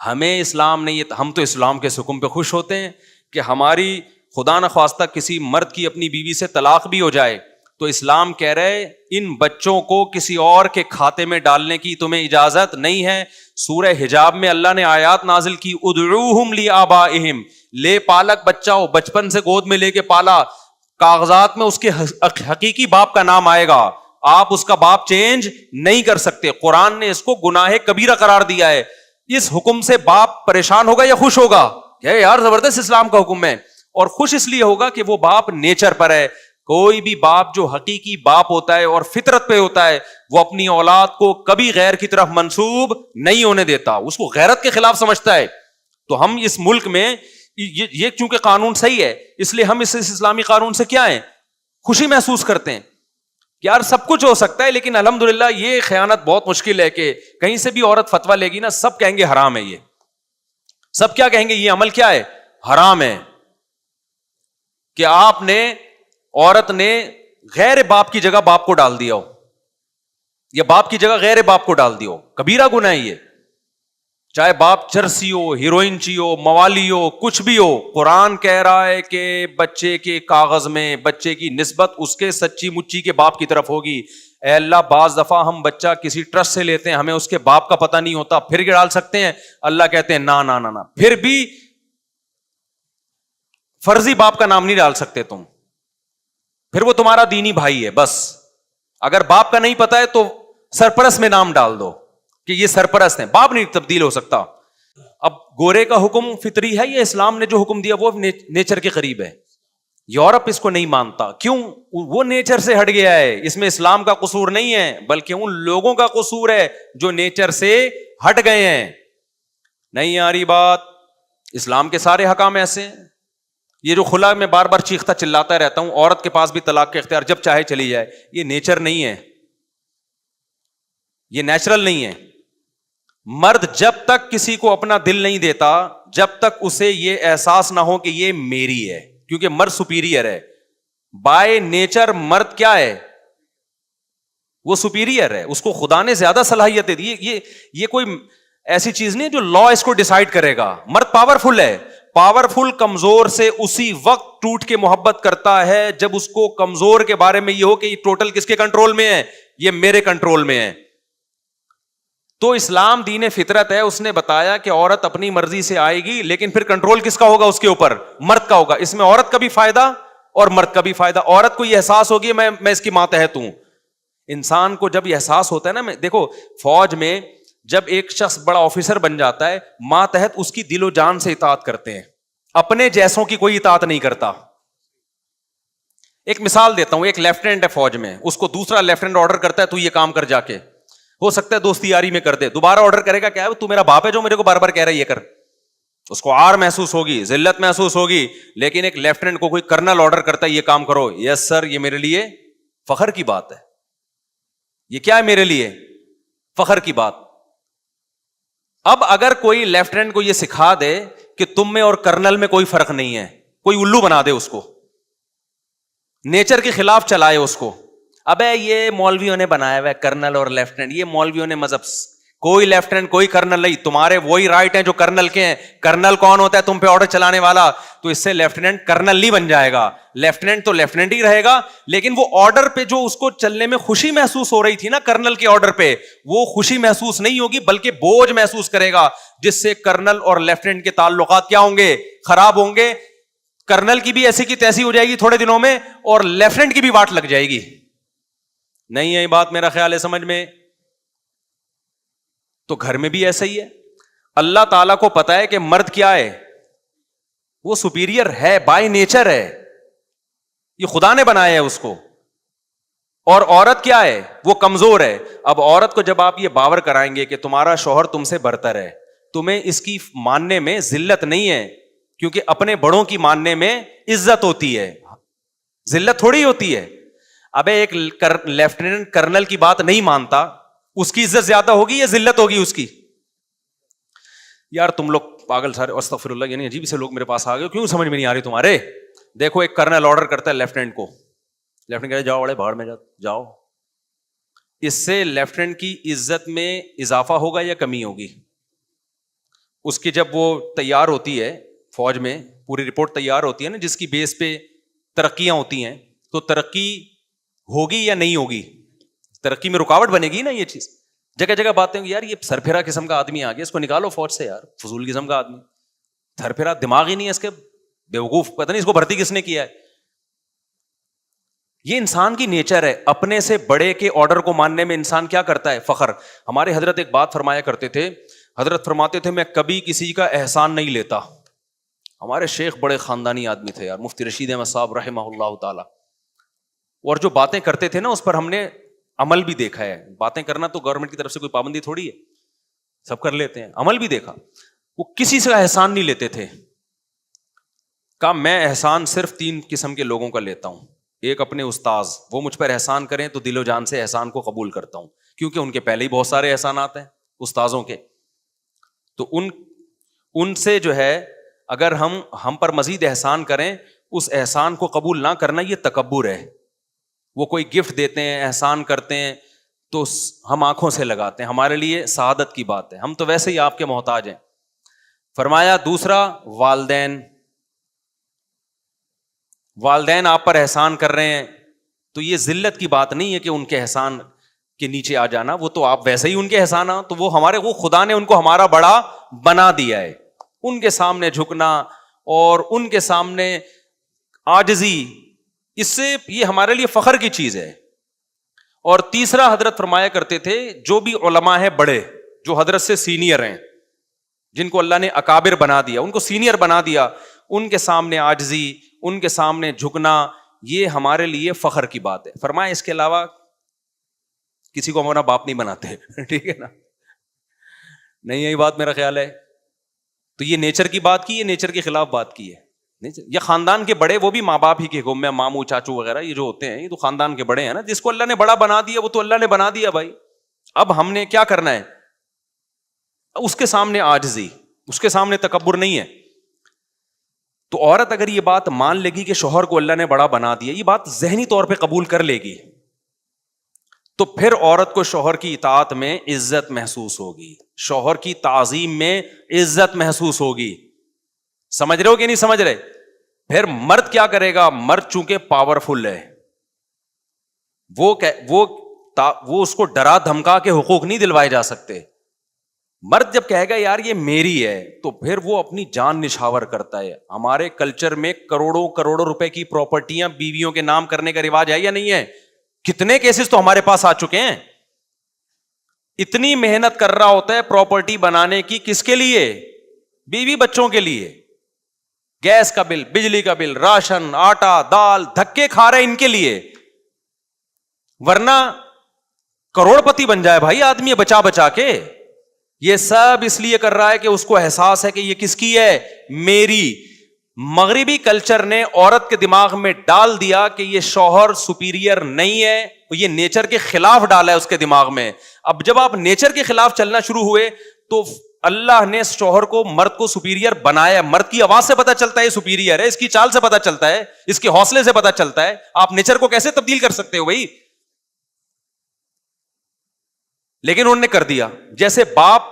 ہمیں اسلام نہیں، ہم تو اسلام کے حکم پہ خوش ہوتے ہیں کہ ہماری خدا نخواستہ کسی مرد کی اپنی بیوی سے طلاق بھی ہو جائے تو اسلام کہہ رہے ان بچوں کو کسی اور کے کھاتے میں ڈالنے کی تمہیں اجازت نہیں ہے. سورہ حجاب میں اللہ نے آیات نازل کی ادعوہم لآبائہم، لے پالک بچہ ہو، بچپن سے گود میں لے کے پالا، کاغذات میں اس کے حقیقی باپ کا نام آئے گا، آپ اس کا باپ چینج نہیں کر سکتے. قرآن نے اس کو گناہ کبیرہ قرار دیا ہے. اس حکم سے باپ پریشان ہوگا یا خوش ہوگا؟ کہ یار زبردست اسلام کا حکم ہے. اور خوش اس لیے ہوگا کہ وہ باپ نیچر پر ہے. کوئی بھی باپ جو حقیقی باپ ہوتا ہے اور فطرت پہ ہوتا ہے وہ اپنی اولاد کو کبھی غیر کی طرف منسوب نہیں ہونے دیتا، اس کو غیرت کے خلاف سمجھتا ہے. تو ہم اس ملک میں یہ چونکہ قانون صحیح ہے اس لیے ہم اس اسلامی قانون سے کیا ہیں؟ خوشی محسوس کرتے ہیں کہ یار سب کچھ ہو سکتا ہے. لیکن الحمدللہ یہ خیانت بہت مشکل ہے کہ کہیں سے بھی عورت فتویٰ لے گی نا، سب کہیں گے حرام ہے. یہ سب کیا کہیں گے؟ یہ عمل کیا ہے؟ حرام ہے. کہ آپ نے عورت نے غیر باپ کی جگہ باپ کو ڈال دیا ہو یا باپ کی جگہ غیر باپ کو ڈال دیا ہو، کبیرہ گناہ ہے یہ. چاہے باپ چرسی ہو، ہیروئن چی ہو، موالی ہو، کچھ بھی ہو. قرآن کہہ رہا ہے کہ بچے کے کاغذ میں بچے کی نسبت اس کے سچی مچی کے باپ کی طرف ہوگی. اے اللہ بعض دفعہ ہم بچہ کسی ٹرسٹ سے لیتے ہیں، ہمیں اس کے باپ کا پتہ نہیں ہوتا، پھر کے ڈال سکتے ہیں؟ اللہ کہتے ہیں نا نا نا نا، پھر بھی فرضی باپ کا نام نہیں ڈال سکتے تم، پھر وہ تمہارا دینی بھائی ہے. بس اگر باپ کا نہیں پتا ہے تو سرپرست میں نام ڈال دو کہ یہ سرپرست ہیں، باپ نہیں تبدیل ہو سکتا. اب گورے کا حکم فطری ہے یا اسلام نے جو حکم دیا وہ نیچر کے قریب ہے؟ یورپ اس کو نہیں مانتا. کیوں؟ وہ نیچر سے ہٹ گیا ہے. اس میں اسلام کا قصور نہیں ہے بلکہ ان لوگوں کا قصور ہے جو نیچر سے ہٹ گئے ہیں. نہیں آ رہی بات؟ اسلام کے سارے حکام ایسے ہیں. یہ جو خلا میں بار بار چیختا چلاتا رہتا ہوں، عورت کے پاس بھی طلاق کا اختیار جب چاہے چلی جائے، یہ نیچر نہیں ہے، یہ نیچرل نہیں ہے. مرد جب تک کسی کو اپنا دل نہیں دیتا جب تک اسے یہ احساس نہ ہو کہ یہ میری ہے، کیونکہ مرد سپیریئر ہے. بائی نیچر مرد کیا ہے؟ وہ سپیریئر ہے، اس کو خدا نے زیادہ صلاحیتیں دی. یہ کوئی ایسی چیز نہیں جو لا اس کو ڈیسائیڈ کرے گا. مرد پاورفل ہے. پاورفل کمزور سے اسی وقت ٹوٹ کے محبت کرتا ہے جب اس کو کمزور کے بارے میں یہ ہو کہ یہ ٹوٹل کس کے کنٹرول میں ہے؟ یہ میرے کنٹرول میں ہے. تو اسلام دین فطرت ہے. اس نے بتایا کہ عورت اپنی مرضی سے آئے گی لیکن پھر کنٹرول کس کا ہوگا اس کے اوپر؟ مرد کا ہوگا. اس میں عورت کا بھی فائدہ اور مرد کا بھی فائدہ. عورت کو یہ احساس ہوگی میں اس کی ماتحت ہوں. انسان کو جب یہ احساس ہوتا ہے نا، دیکھو فوج میں جب ایک شخص بڑا آفیسر بن جاتا ہے ماتحت اس کی دل و جان سے اطاعت کرتے ہیں، اپنے جیسوں کی کوئی اطاعت نہیں کرتا. ایک مثال دیتا ہوں، ایک لیفٹیننٹ ہے فوج میں، اس کو دوسرا لیفٹیننٹ آرڈر کرتا ہے تو یہ کام کر جا کے، ہو سکتا ہے دوستی یاری میں کر دے، دوبارہ آرڈر کرے گا کیا ہے تو میرا باپ ہے جو میرے کو بار بار کہہ رہا ہے یہ کر. اس کو آر محسوس ہوگی، ذلت محسوس ہوگی. لیکن ایک لیفٹیننٹ کو کوئی کرنل آرڈر کرتا ہے یہ کام کرو، یس سر، یہ میرے لیے فخر کی بات ہے. یہ کیا ہے میرے لیے؟ فخر کی بات. اب اگر کوئی لیفٹیننٹ کو یہ سکھا دے کہ تم میں اور کرنل میں کوئی فرق نہیں ہے، کوئی الو بنا دے اس کو، نیچر کے خلاف چلائے اس کو، ابے یہ مولویوں نے بنایا ہوا ہے کرنل اور لیفٹیننٹ، یہ مولویوں نے مذہب، کوئی لیفٹیننٹ کوئی کرنل نہیں، تمہارے وہی رائٹ ہیں جو کرنل کے ہیں. کرنل کون ہوتا ہے؟ تم پہ آرڈر چلانے والا. تو اس سے لیفٹیننٹ کرنل نہیں بن جائے گا، لیفٹیننٹ تو لیفٹیننٹ ہی رہے گا. لیکن وہ آرڈر پہ جو اس کو چلنے میں خوشی محسوس ہو رہی تھی نا کرنل کے آرڈر پہ، وہ خوشی محسوس نہیں ہوگی بلکہ بوجھ محسوس کرے گا، جس سے کرنل اور لیفٹیننٹ کے تعلقات کیا ہوں گے؟ خراب ہوں گے. کرنل کی بھی ایسی کی تیسی ہو جائے گی تھوڑے دنوں میں اور لیفٹیننٹ کی بھی واٹ لگ جائے گی. نہیں ہے یہ بات میرا خیال ہے سمجھ میں؟ تو گھر میں بھی ایسا ہی ہے. اللہ تعالیٰ کو پتا ہے کہ مرد کیا ہے, وہ سپیریئر ہے, بائی نیچر ہے, یہ خدا نے بنایا ہے اس کو. اور عورت کیا ہے, وہ کمزور ہے. اب عورت کو جب آپ یہ باور کرائیں گے کہ تمہارا شوہر تم سے برتر ہے, تمہیں اس کی ماننے میں ذلت نہیں ہے, کیونکہ اپنے بڑوں کی ماننے میں عزت ہوتی ہے, ذلت تھوڑی ہوتی ہے. ابے ایک لیفٹیننٹ کرنل کی بات نہیں مانتا, اس کی عزت زیادہ ہوگی یا ذلت ہوگی اس کی؟ یار تم لوگ پاگل سارے, استغفر اللہ, یعنی عجیب سے لوگ میرے پاس آ گئے, کیوں سمجھ میں نہیں آ رہی تمہارے؟ دیکھو ایک کرنل آرڈر کرتا ہے لیفٹیننٹ کو, لیفٹیننٹ کہتا ہے جاؤ بڑے بھاڑ میں جاؤ. اس سے لیفٹیننٹ کی عزت میں اضافہ ہوگا یا کمی ہوگی؟ اس کی جب وہ تیار ہوتی ہے فوج میں, پوری رپورٹ تیار ہوتی ہے نا, جس کی بیس پہ ترقیاں ہوتی ہیں, تو ترقی ہوگی یا نہیں ہوگی؟ ترقی میں رکاوٹ بنے گی نا یہ چیز. جگہ جگہ باتیں یار یہ سرپھرا قسم کا آدمی آ گیا, اس کو نکالو فوج سے یار, فضول قسم کا آدمی, سرپھرا, دماغ ہی نہیں ہے اس کے, بیوقوف, پتہ نہیں اس کو بھرتی کس نے کیا ہے. یہ انسان کی نیچر ہے, اپنے سے بڑے کے آرڈر کو ماننے میں انسان کیا کرتا ہے, فخر. ہمارے حضرت ایک بات فرمایا کرتے تھے, حضرت فرماتے تھے میں کبھی کسی کا احسان نہیں لیتا. ہمارے شیخ بڑے خاندانی آدمی تھے یار, مفتی رشید احمد صاحب رحمہ اللہ تعالی, اور جو باتیں کرتے تھے نا اس پر ہم نے عمل بھی دیکھا ہے. باتیں کرنا تو گورنمنٹ کی طرف سے کوئی پابندی تھوڑی ہے, سب کر لیتے ہیں, عمل بھی دیکھا. وہ کسی سے احسان نہیں لیتے تھے. کہا میں احسان صرف 3 قسم کے لوگوں کا لیتا ہوں. ایک اپنے استاذ, وہ مجھ پر احسان کریں تو دل و جان سے احسان کو قبول کرتا ہوں, کیونکہ ان کے پہلے ہی بہت سارے احسانات ہیں استاذوں کے. تو ان سے جو ہے اگر ہم پر مزید احسان کریں, اس احسان کو قبول نہ کرنا یہ تکبر ہے. وہ کوئی گفٹ دیتے ہیں, احسان کرتے ہیں, تو ہم آنکھوں سے لگاتے ہیں, ہمارے لیے سعادت کی بات ہے, ہم تو ویسے ہی آپ کے محتاج ہیں. فرمایا دوسرا والدین آپ پر احسان کر رہے ہیں, تو یہ ذلت کی بات نہیں ہے کہ ان کے احسان کے نیچے آ جانا, وہ تو آپ ویسے ہی ان کے احسان, تو وہ خدا نے ان کو ہمارا بڑا بنا دیا ہے. ان کے سامنے جھکنا اور ان کے سامنے عاجزی, اس سے یہ ہمارے لیے فخر کی چیز ہے. اور تیسرا حضرت فرمایا کرتے تھے جو بھی علماء ہیں بڑے, جو حضرت سے سینئر ہیں, جن کو اللہ نے اکابر بنا دیا, ان کو سینئر بنا دیا, ان کے سامنے عاجزی, ان کے سامنے جھکنا, یہ ہمارے لیے فخر کی بات ہے. فرمایا اس کے علاوہ کسی کو ہمارا باپ نہیں بناتے. ٹھیک ہے نا, نہیں یہی بات میرا خیال ہے. تو یہ نیچر کی بات کی, یہ نیچر کے خلاف بات کی ہے. یہ خاندان کے بڑے, وہ بھی ماں باپ ہی کے حکم میں, ماموں چاچو وغیرہ یہ جو ہوتے ہیں, یہ تو خاندان کے بڑے ہیں نا. جس کو اللہ نے بڑا بنا دیا وہ تو اللہ نے بنا دیا بھائی. اب ہم نے کیا کرنا ہے, اس کے سامنے عاجزی, اس کے سامنے تکبر نہیں ہے. تو عورت اگر یہ بات مان لے گی کہ شوہر کو اللہ نے بڑا بنا دیا, یہ بات ذہنی طور پہ قبول کر لے گی, تو پھر عورت کو شوہر کی اطاعت میں عزت محسوس ہوگی, شوہر کی تعظیم میں عزت محسوس ہوگی. سمجھ رہے ہو کہ نہیں سمجھ رہے؟ پھر مرد کیا کرے گا, مرد چونکہ پاورفل ہے, وہ اس کو ڈرا دھمکا کے حقوق نہیں دلوائے جا سکتے. مرد جب کہے گا یار یہ میری ہے, تو پھر وہ اپنی جان نچھاور کرتا ہے. ہمارے کلچر میں کروڑوں روپے کی پراپرٹیاں بیویوں کے نام کرنے کا رواج ہے یا نہیں ہے؟ کتنے کیسز تو ہمارے پاس آ چکے ہیں. اتنی محنت کر رہا ہوتا ہے پراپرٹی بنانے کی, کس کے لیے؟ بیوی بچوں کے لیے. گیس کا بل, بجلی کا بل, راشن, آٹا, دال, دھکے کھا رہے ان کے لیے, ورنہ کروڑ پتی بن جائے بھائی آدمی بچا بچا کے. یہ سب اس لیے کر رہا ہے کہ اس کو احساس ہے کہ یہ کس کی ہے, میری. مغربی کلچر نے عورت کے دماغ میں ڈال دیا کہ یہ شوہر سپیریئر نہیں ہے, یہ نیچر کے خلاف ڈالا ہے اس کے دماغ میں. اب جب آپ نیچر کے خلاف چلنا شروع ہوئے تو اللہ نے شوہر کو, مرد کو سپیریئر بنایا. مرد کی آواز سے پتا چلتا ہے یہ سپیریئر ہے, اس کی چال سے پتا چلتا ہے, اس کے حوصلے سے پتا چلتا ہے. آپ نیچر کو کیسے تبدیل کر سکتے ہو بھائی؟ لیکن انہوں نے کر دیا. جیسے باپ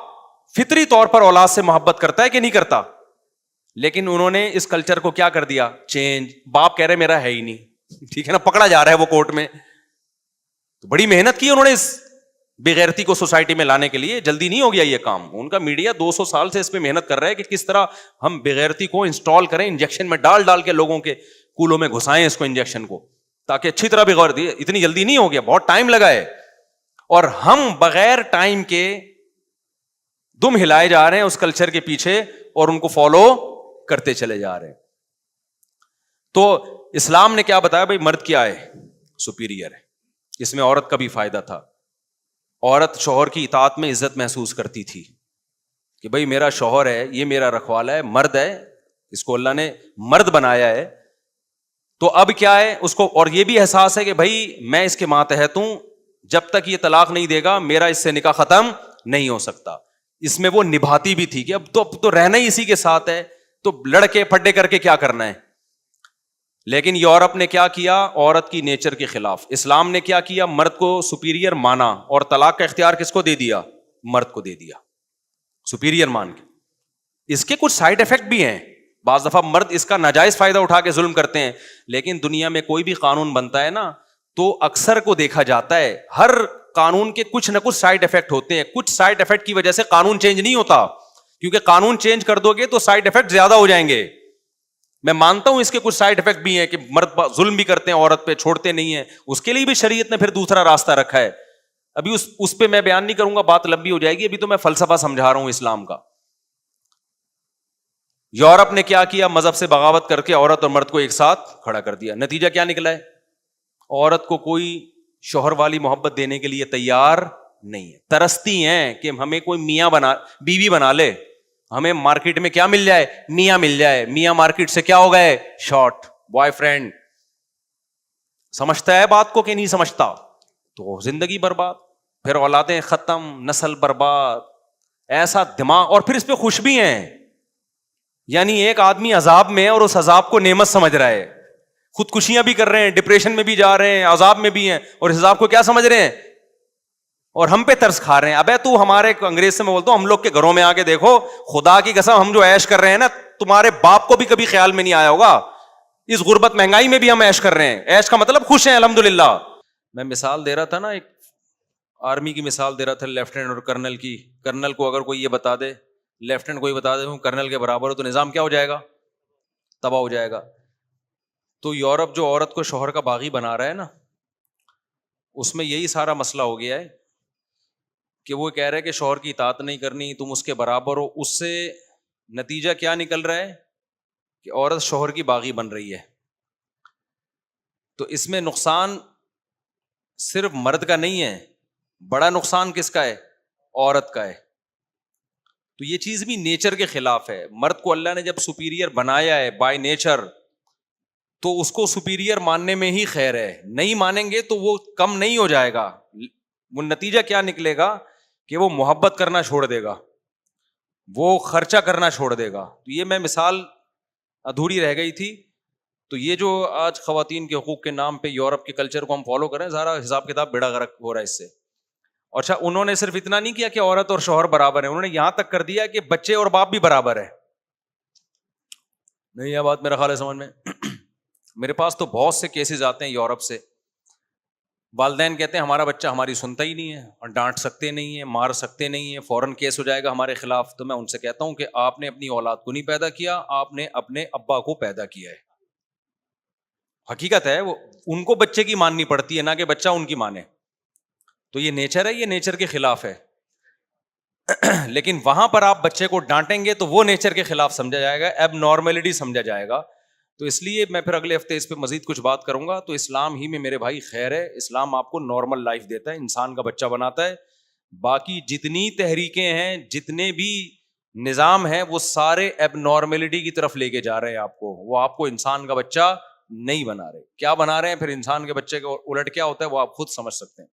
فطری طور پر اولاد سے محبت کرتا ہے کہ نہیں کرتا, لیکن انہوں نے اس کلچر کو کیا کر دیا, چینج. باپ کہہ رہے میرا ہے ہی نہیں, ٹھیک ہے نا, پکڑا جا رہا ہے وہ کورٹ میں. تو بڑی محنت کی انہوں نے اس بغیرتی کو سوسائٹی میں لانے کے لیے, جلدی نہیں ہو گیا یہ کام. ان کا میڈیا 200 سال سے اس پہ محنت کر رہا ہے کہ کس طرح ہم بغیرتی کو انسٹال کریں, انجیکشن میں ڈال کے لوگوں کے کولوں میں گھسائیں اس کو, انجیکشن کو. تاکہ اچھی طرح بھی غور دیے. اتنی جلدی نہیں ہو گیا, بہت ٹائم لگا ہے, اور ہم بغیر ٹائم کے دم ہلائے جا رہے ہیں اس کلچر کے پیچھے اور ان کو فالو کرتے چلے جا رہے ہیں. تو اسلام نے کیا بتایا بھائی, مرد کیا ہے, سپیریئر ہے. اس میں عورت کا بھی فائدہ تھا. عورت شوہر کی اطاعت میں عزت محسوس کرتی تھی کہ بھائی میرا شوہر ہے, یہ میرا رکھوالا ہے, مرد ہے, اس کو اللہ نے مرد بنایا ہے. تو اب کیا ہے اس کو, اور یہ بھی احساس ہے کہ بھائی میں اس کے ماتحت ہوں, جب تک یہ طلاق نہیں دے گا میرا اس سے نکاح ختم نہیں ہو سکتا. اس میں وہ نبھاتی بھی تھی کہ اب تو رہنا ہی اسی کے ساتھ ہے, تو لڑکے پھڈے کر کے کیا کرنا ہے. لیکن یورپ نے کیا کیا, عورت کی نیچر کے خلاف. اسلام نے کیا کیا, مرد کو سپیریئر مانا, اور طلاق کا اختیار کس کو دے دیا, مرد کو دے دیا, سپیریئر مان کے. اس کے کچھ سائیڈ افیکٹ بھی ہیں. بعض دفعہ مرد اس کا ناجائز فائدہ اٹھا کے ظلم کرتے ہیں, لیکن دنیا میں کوئی بھی قانون بنتا ہے نا, تو اکثر کو دیکھا جاتا ہے ہر قانون کے کچھ نہ کچھ سائیڈ افیکٹ ہوتے ہیں. کچھ سائیڈ افیکٹ کی وجہ سے قانون چینج نہیں ہوتا, کیونکہ قانون چینج کر دو گے تو سائیڈ افیکٹ زیادہ ہو جائیں گے. میں مانتا ہوں اس کے کچھ سائیڈ افیکٹ بھی ہیں کہ مرد ظلم بھی کرتے ہیں عورت پہ, چھوڑتے نہیں ہیں, اس کے لیے بھی شریعت نے پھر دوسرا راستہ رکھا ہے. ابھی اس پہ میں بیان نہیں کروں گا, بات لمبی ہو جائے گی. ابھی تو میں فلسفہ سمجھا رہا ہوں اسلام کا. یورپ نے کیا کیا, مذہب سے بغاوت کر کے عورت اور مرد کو ایک ساتھ کھڑا کر دیا. نتیجہ کیا نکلا ہے, عورت کو کوئی شوہر والی محبت دینے کے لیے تیار نہیں ہے. ترستی ہیں کہ ہمیں کوئی میاں بیوی بنا لے, ہمیں مارکیٹ میں کیا مل جائے, میاں مل جائے. میاں مارکیٹ سے کیا ہو گئے, شارٹ بوائے فرینڈ. سمجھتا ہے بات کو کہ نہیں سمجھتا, تو زندگی برباد, پھر اولادیں ختم, نسل برباد. ایسا دماغ, اور پھر اس پہ خوش بھی ہیں. یعنی ایک آدمی عذاب میں اور اس عذاب کو نعمت سمجھ رہا ہے, خودکشیاں بھی کر رہے ہیں, ڈپریشن میں بھی جا رہے ہیں, عذاب میں بھی ہیں, اور اس عذاب کو کیا سمجھ رہے ہیں, اور ہم پہ ترس کھا رہے ہیں. ابے تو ہمارے, انگریز سے میں بولتا ہوں, ہم لوگ کے گھروں میں آ کے دیکھو, خدا کی قسم ہم جو عیش کر رہے ہیں نا, تمہارے باپ کو بھی کبھی خیال میں نہیں آیا ہوگا. اس غربت مہنگائی میں بھی ہم عیش کر رہے ہیں. عیش کا مطلب خوش ہیں الحمدللہ. میں مثال دے رہا تھا نا, ایک آرمی کی مثال دے رہا تھا, لیفٹیننٹ اور کرنل کی. کرنل کو اگر کوئی یہ بتا دے, لیفٹیننٹ کو یہ بتا دے ہوں کرنل کے برابر ہو, تو نظام کیا ہو جائے گا, تباہ ہو جائے گا. تو یورپ جو عورت کو شوہر کا باغی بنا رہا ہے نا, اس میں یہی سارا مسئلہ ہو گیا ہے کہ وہ کہہ رہے کہ شوہر کی اطاعت نہیں کرنی, تم اس کے برابر ہو. اس سے نتیجہ کیا نکل رہا ہے کہ عورت شوہر کی باغی بن رہی ہے. تو اس میں نقصان صرف مرد کا نہیں ہے, بڑا نقصان کس کا ہے, عورت کا ہے. تو یہ چیز بھی نیچر کے خلاف ہے. مرد کو اللہ نے جب سپیریئر بنایا ہے بائی نیچر, تو اس کو سپیریئر ماننے میں ہی خیر ہے. نہیں مانیں گے تو وہ کم نہیں ہو جائے گا. وہ نتیجہ کیا نکلے گا کہ وہ محبت کرنا چھوڑ دے گا, وہ خرچہ کرنا چھوڑ دے گا. تو یہ میں مثال ادھوری رہ گئی تھی. تو یہ جو آج خواتین کے حقوق کے نام پہ یورپ کے کلچر کو ہم فالو کریں, سارا حساب کتاب بیڑا غرق ہو رہا ہے اس سے. اور اچھا, انہوں نے صرف اتنا نہیں کیا کہ عورت اور شوہر برابر ہیں, انہوں نے یہاں تک کر دیا کہ بچے اور باپ بھی برابر ہے. نہیں, یہ بات میرا خیال ہے سمجھ میں. میرے پاس تو بہت سے کیسز آتے ہیں یورپ سے. والدین کہتے ہیں ہمارا بچہ ہماری سنتا ہی نہیں ہے, اور ڈانٹ سکتے نہیں ہیں, مار سکتے نہیں ہیں, فوراً کیس ہو جائے گا ہمارے خلاف. تو میں ان سے کہتا ہوں کہ آپ نے اپنی اولاد کو نہیں پیدا کیا, آپ نے اپنے ابا کو پیدا کیا ہے. حقیقت ہے, وہ ان کو بچے کی ماننی پڑتی ہے, نہ کہ بچہ ان کی مانے. تو یہ نیچر ہے, یہ نیچر کے خلاف ہے. لیکن وہاں پر آپ بچے کو ڈانٹیں گے تو وہ نیچر کے خلاف سمجھا جائے گا, ایب نارملٹی سمجھا جائے گا. تو اس لیے میں پھر اگلے ہفتے اس پہ مزید کچھ بات کروں گا. تو اسلام ہی میں میرے بھائی خیر ہے. اسلام آپ کو نارمل لائف دیتا ہے, انسان کا بچہ بناتا ہے. باقی جتنی تحریکیں ہیں, جتنے بھی نظام ہیں, وہ سارے ایب نارملٹی کی طرف لے کے جا رہے ہیں آپ کو. وہ آپ کو انسان کا بچہ نہیں بنا رہے. کیا بنا رہے ہیں پھر انسان کے بچے کو الٹ کیا ہوتا ہے وہ آپ خود سمجھ سکتے ہیں.